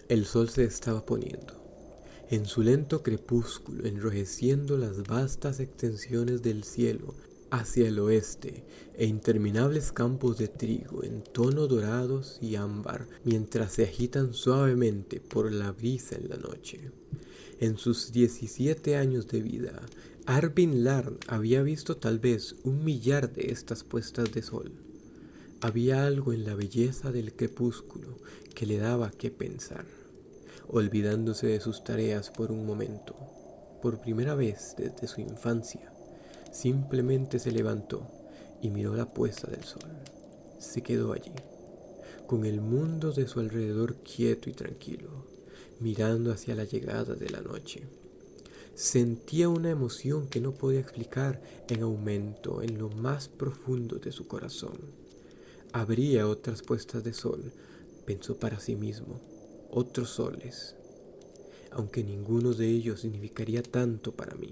El sol se estaba poniendo, en su lento crepúsculo, enrojeciendo las vastas extensiones del cielo hacia el oeste e interminables campos de trigo en tono dorados y ámbar mientras se agitan suavemente por la brisa en la noche. En sus 17 años de vida, Arvin Larn había visto tal vez 1 millar de estas puestas de sol. Había algo en la belleza del crepúsculo que le daba que pensar. Olvidándose de sus tareas por un momento, por primera vez desde su infancia, simplemente se levantó y miró la puesta del sol. Se quedó allí, con el mundo de su alrededor quieto y tranquilo, mirando hacia la llegada de la noche. Sentía una emoción que no podía explicar en aumento en lo más profundo de su corazón. Habría otras puestas de sol, pensó para sí mismo, otros soles, aunque ninguno de ellos significaría tanto para mí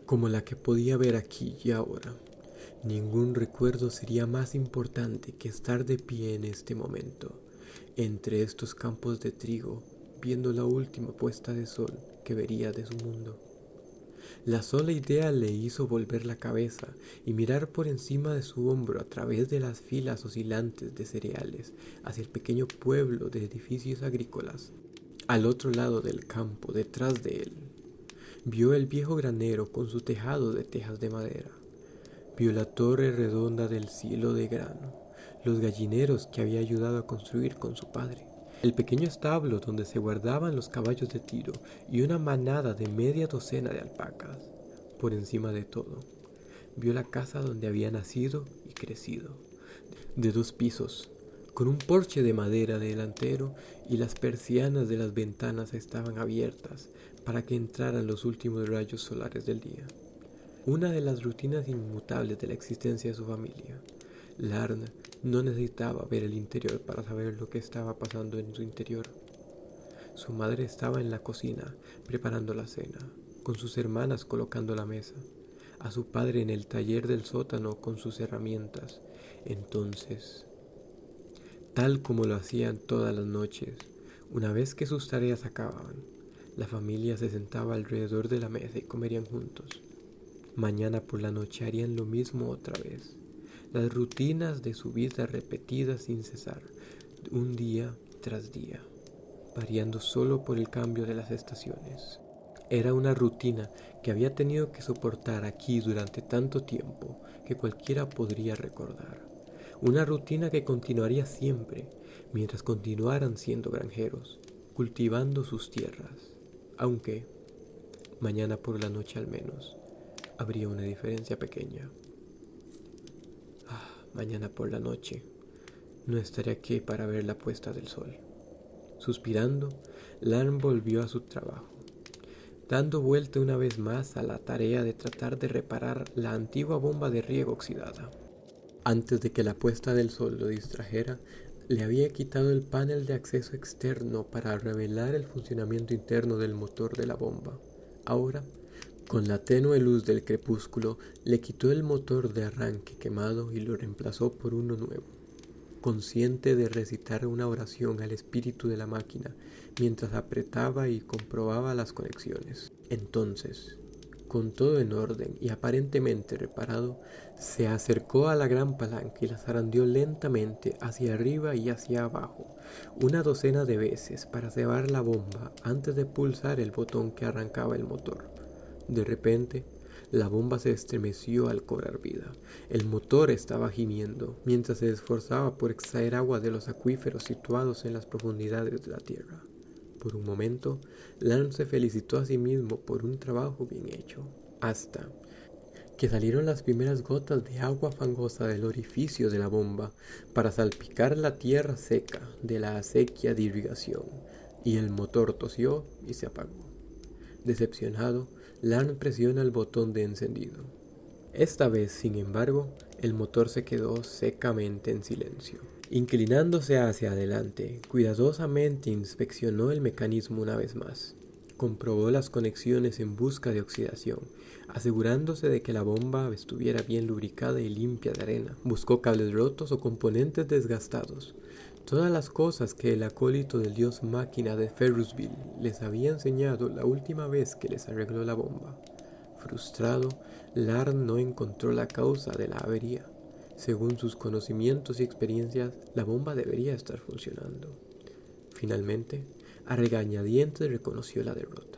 como la que podía ver aquí y ahora. Ningún recuerdo sería más importante que estar de pie en este momento, entre estos campos de trigo, viendo la última puesta de sol que vería de su mundo. La sola idea le hizo volver la cabeza y mirar por encima de su hombro a través de las filas oscilantes de cereales hacia el pequeño pueblo de edificios agrícolas. Al otro lado del campo, detrás de él, vio el viejo granero con su tejado de tejas de madera. Vio la torre redonda del cielo de grano, los gallineros que había ayudado a construir con su padre, el pequeño establo donde se guardaban los caballos de tiro y una manada de media docena de alpacas. Por encima de todo, vio la casa donde había nacido y crecido, de 2 pisos, con un porche de madera delantero, y las persianas de las ventanas estaban abiertas para que entraran los últimos rayos solares del día. Una de las rutinas inmutables de la existencia de su familia. Larn no necesitaba ver el interior para saber lo que estaba pasando en su interior. Su madre estaba en la cocina preparando la cena, con sus hermanas colocando la mesa, a su padre en el taller del sótano con sus herramientas. Entonces, tal como lo hacían todas las noches, una vez que sus tareas acababan, la familia se sentaba alrededor de la mesa y comerían juntos. Mañana por la noche harían lo mismo otra vez. Las rutinas de su vida repetidas sin cesar, un día tras día, variando solo por el cambio de las estaciones. Era una rutina que había tenido que soportar aquí durante tanto tiempo que cualquiera podría recordar. Una rutina que continuaría siempre, mientras continuaran siendo granjeros, cultivando sus tierras. Aunque, mañana por la noche al menos, habría una diferencia pequeña. Mañana por la noche no estaré aquí para ver la puesta del sol. Suspirando, Larn volvió a su trabajo, dando vuelta una vez más a la tarea de tratar de reparar la antigua bomba de riego oxidada. Antes de que la puesta del sol lo distrajera, le había quitado el panel de acceso externo para revelar el funcionamiento interno del motor de la bomba. Ahora, con la tenue luz del crepúsculo, le quitó el motor de arranque quemado y lo reemplazó por uno nuevo, consciente de recitar una oración al espíritu de la máquina mientras apretaba y comprobaba las conexiones. Entonces, con todo en orden y aparentemente reparado, se acercó a la gran palanca y la zarandeó lentamente hacia arriba y hacia abajo, una docena de veces para cebar la bomba antes de pulsar el botón que arrancaba el motor. De repente, la bomba se estremeció al cobrar vida. El motor estaba gimiendo mientras se esforzaba por extraer agua de los acuíferos situados en las profundidades de la tierra. Por un momento, Larn se felicitó a sí mismo por un trabajo bien hecho, hasta que salieron las primeras gotas de agua fangosa del orificio de la bomba para salpicar la tierra seca de la acequia de irrigación, y el motor tosió y se apagó. Decepcionado, Larn presiona el botón de encendido. Esta vez, sin embargo, el motor se quedó secamente en silencio. Inclinándose hacia adelante, cuidadosamente inspeccionó el mecanismo una vez más. Comprobó las conexiones en busca de oxidación, asegurándose de que la bomba estuviera bien lubricada y limpia de arena. Buscó cables rotos o componentes desgastados. Todas las cosas que el acólito del dios máquina de Ferrusville les había enseñado la última vez que les arregló la bomba. Frustrado, Larn no encontró la causa de la avería. Según sus conocimientos y experiencias, la bomba debería estar funcionando. Finalmente, a regañadientes reconoció la derrota.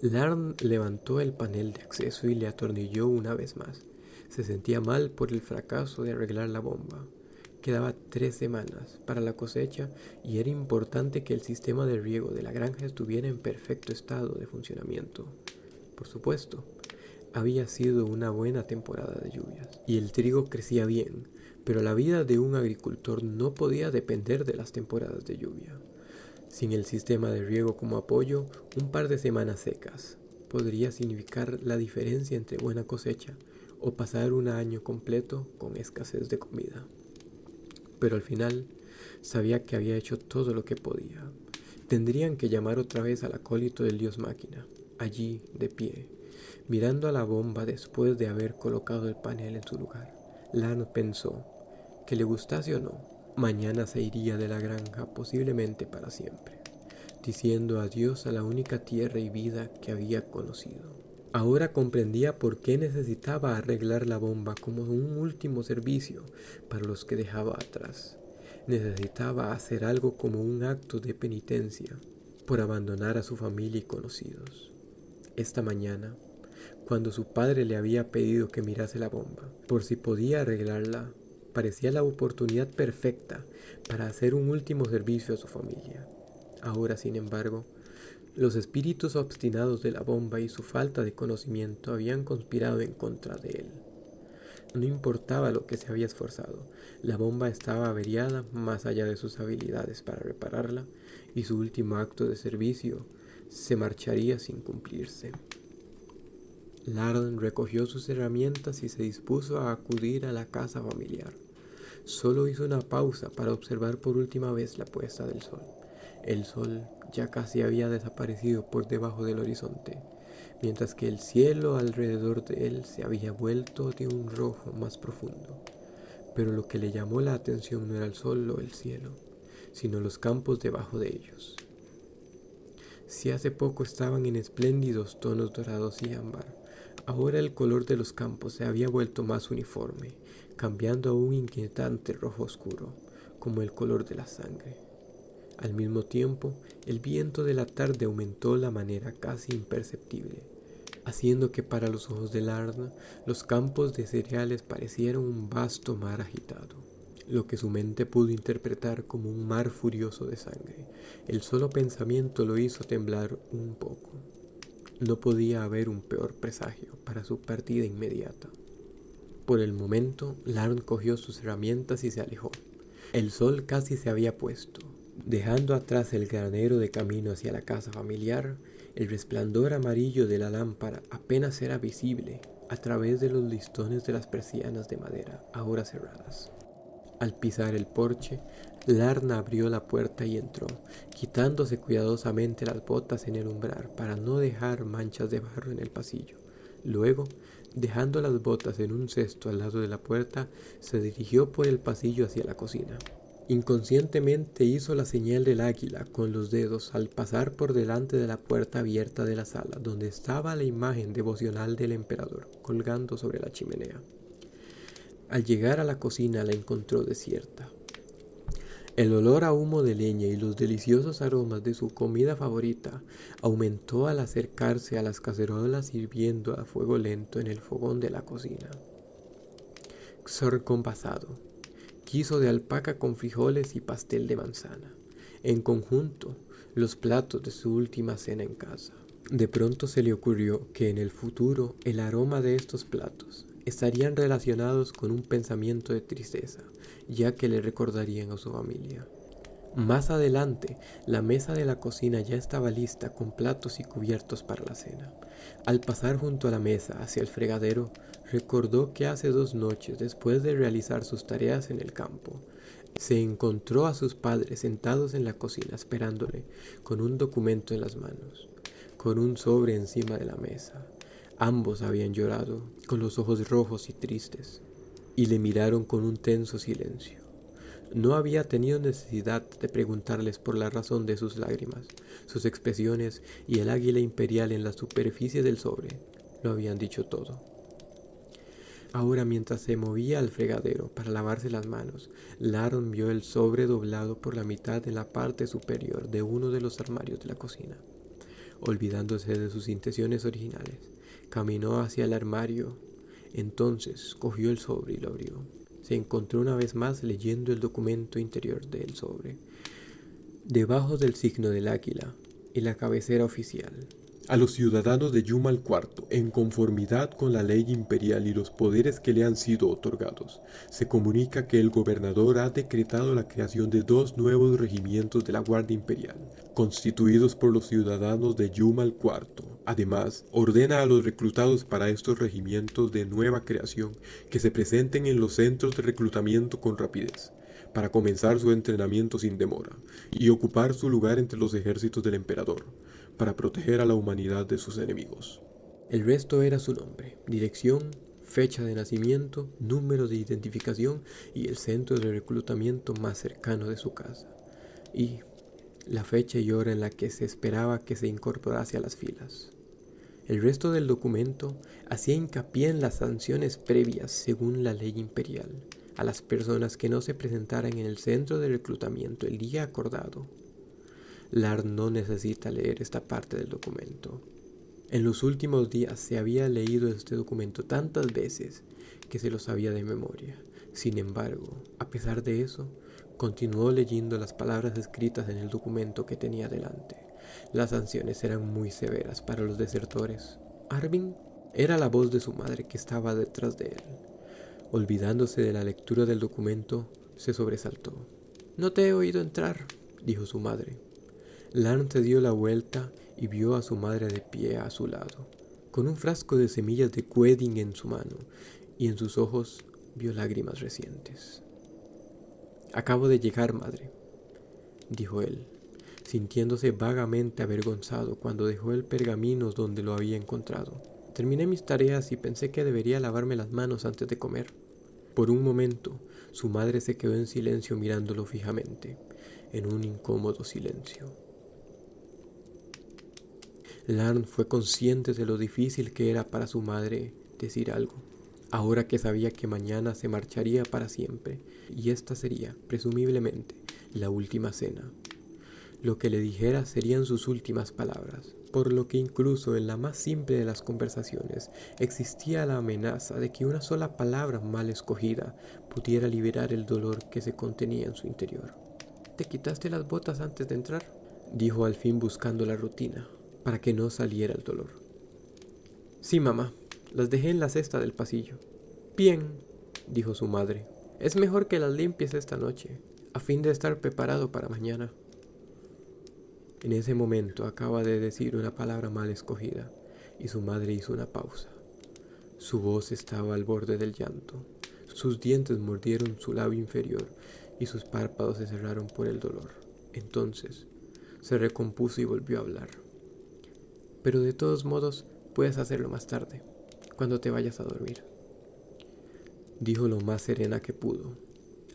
Larn levantó el panel de acceso y le atornilló una vez más. Se sentía mal por el fracaso de arreglar la bomba. Quedaba 3 semanas para la cosecha y era importante que el sistema de riego de la granja estuviera en perfecto estado de funcionamiento. Por supuesto, había sido una buena temporada de lluvias y el trigo crecía bien, pero la vida de un agricultor no podía depender de las temporadas de lluvia. Sin el sistema de riego como apoyo, un par de semanas secas podría significar la diferencia entre buena cosecha o pasar un año completo con escasez de comida. Pero al final sabía que había hecho todo lo que podía. Tendrían que llamar otra vez al acólito del dios máquina, allí de pie, mirando a la bomba después de haber colocado el panel en su lugar. Larn pensó, que le gustase o no, mañana se iría de la granja posiblemente para siempre, diciendo adiós a la única tierra y vida que había conocido. Ahora comprendía por qué necesitaba arreglar la bomba como un último servicio para los que dejaba atrás. Necesitaba hacer algo como un acto de penitencia por abandonar a su familia y conocidos. Esta mañana, cuando su padre le había pedido que mirase la bomba, por si podía arreglarla, parecía la oportunidad perfecta para hacer un último servicio a su familia. Ahora, sin embargo, los espíritus obstinados de la bomba y su falta de conocimiento habían conspirado en contra de él. No importaba lo que se había esforzado, la bomba estaba averiada más allá de sus habilidades para repararla, y su último acto de servicio se marcharía sin cumplirse. Larn recogió sus herramientas y se dispuso a acudir a la casa familiar. Solo hizo una pausa para observar por última vez la puesta del sol. El sol ya casi había desaparecido por debajo del horizonte, mientras que el cielo alrededor de él se había vuelto de un rojo más profundo. Pero lo que le llamó la atención no era el sol o el cielo, sino los campos debajo de ellos. Si hace poco estaban en espléndidos tonos dorados y ámbar, ahora el color de los campos se había vuelto más uniforme, cambiando a un inquietante rojo oscuro, como el color de la sangre. Al mismo tiempo, el viento de la tarde aumentó de manera casi imperceptible, haciendo que para los ojos de Larn los campos de cereales parecieran un vasto mar agitado, lo que su mente pudo interpretar como un mar furioso de sangre. El solo pensamiento lo hizo temblar un poco. No podía haber un peor presagio para su partida inmediata. Por el momento, Larn cogió sus herramientas y se alejó. El sol casi se había puesto. Dejando atrás el granero de camino hacia la casa familiar, el resplandor amarillo de la lámpara apenas era visible a través de los listones de las persianas de madera ahora cerradas. Al pisar el porche, Larn abrió la puerta y entró, quitándose cuidadosamente las botas en el umbral para no dejar manchas de barro en el pasillo. Luego, dejando las botas en un cesto al lado de la puerta, se dirigió por el pasillo hacia la cocina. Inconscientemente hizo la señal del águila con los dedos al pasar por delante de la puerta abierta de la sala, donde estaba la imagen devocional del emperador colgando sobre la chimenea. Al llegar a la cocina la encontró desierta. El olor a humo de leña y los deliciosos aromas de su comida favorita aumentó al acercarse a las cacerolas hirviendo a fuego lento en el fogón de la cocina. Xorcompasado, guiso de alpaca con frijoles y pastel de manzana. En conjunto, los platos de su última cena en casa. De pronto se le ocurrió que en el futuro el aroma de estos platos estarían relacionados con un pensamiento de tristeza, ya que le recordarían a su familia. Más adelante, la mesa de la cocina ya estaba lista con platos y cubiertos para la cena. Al pasar junto a la mesa hacia el fregadero, recordó que hace 2 noches, después de realizar sus tareas en el campo, se encontró a sus padres sentados en la cocina esperándole, con un documento en las manos, con un sobre encima de la mesa. Ambos habían llorado, con los ojos rojos y tristes, y le miraron con un tenso silencio. No había tenido necesidad de preguntarles por la razón de sus lágrimas. Sus expresiones y el águila imperial en la superficie del sobre lo habían dicho todo. Ahora, mientras se movía al fregadero para lavarse las manos, Larn vio el sobre doblado por la mitad en la parte superior de uno de los armarios de la cocina. Olvidándose de sus intenciones originales, caminó hacia el armario. Entonces cogió el sobre y lo abrió. Se encontró una vez más leyendo el documento interior del sobre. Debajo del signo del águila y la cabecera oficial: a los ciudadanos de Yumal IV, en conformidad con la ley imperial y los poderes que le han sido otorgados, se comunica que el gobernador ha decretado la creación de 2 nuevos regimientos de la Guardia Imperial, constituidos por los ciudadanos de Yumal IV. Además, ordena a los reclutados para estos regimientos de nueva creación que se presenten en los centros de reclutamiento con rapidez, para comenzar su entrenamiento sin demora, y ocupar su lugar entre los ejércitos del emperador, para proteger a la humanidad de sus enemigos. El resto era su nombre, dirección, fecha de nacimiento, número de identificación y el centro de reclutamiento más cercano de su casa. Y la fecha y hora en la que se esperaba que se incorporase a las filas. El resto del documento hacía hincapié en las sanciones previas según la ley imperial a las personas que no se presentaran en el centro de reclutamiento el día acordado. Larn no necesita leer esta parte del documento. En los últimos días se había leído este documento tantas veces que se lo sabía de memoria. Sin embargo, a pesar de eso, continuó leyendo las palabras escritas en el documento que tenía delante. Las sanciones eran muy severas para los desertores. Arvin era la voz de su madre que estaba detrás de él. Olvidándose de la lectura del documento, se sobresaltó. «No te he oído entrar», dijo su madre. Larn se dio la vuelta y vio a su madre de pie a su lado, con un frasco de semillas de Quedin en su mano, y en sus ojos vio lágrimas recientes. «Acabo de llegar, madre», dijo él, sintiéndose vagamente avergonzado cuando dejó el pergamino donde lo había encontrado. «Terminé mis tareas y pensé que debería lavarme las manos antes de comer». Por un momento, su madre se quedó en silencio mirándolo fijamente, en un incómodo silencio. Larn fue consciente de lo difícil que era para su madre decir algo, ahora que sabía que mañana se marcharía para siempre, y esta sería, presumiblemente, la última cena. Lo que le dijera serían sus últimas palabras, por lo que incluso en la más simple de las conversaciones existía la amenaza de que una sola palabra mal escogida pudiera liberar el dolor que se contenía en su interior. «¿Te quitaste las botas antes de entrar?», dijo al fin buscando la rutina, para que no saliera el dolor. «Sí, mamá, las dejé en la cesta del pasillo». «Bien», dijo su madre, «es mejor que las limpies esta noche, a fin de estar preparado para mañana». En ese momento acaba de decir una palabra mal escogida, y su madre hizo una pausa. Su voz estaba al borde del llanto. Sus dientes mordieron su labio inferior y sus párpados se cerraron por el dolor. Entonces se recompuso y volvió a hablar. «Pero de todos modos puedes hacerlo más tarde, cuando te vayas a dormir», dijo lo más serena que pudo.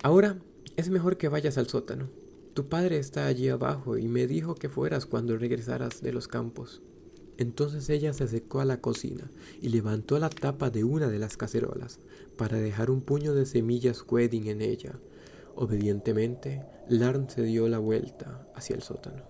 «Ahora es mejor que vayas al sótano. Tu padre está allí abajo y me dijo que fueras cuando regresaras de los campos». Entonces ella se acercó a la cocina y levantó la tapa de una de las cacerolas para dejar un puño de semillas Quedin en ella. Obedientemente, Larn se dio la vuelta hacia el sótano.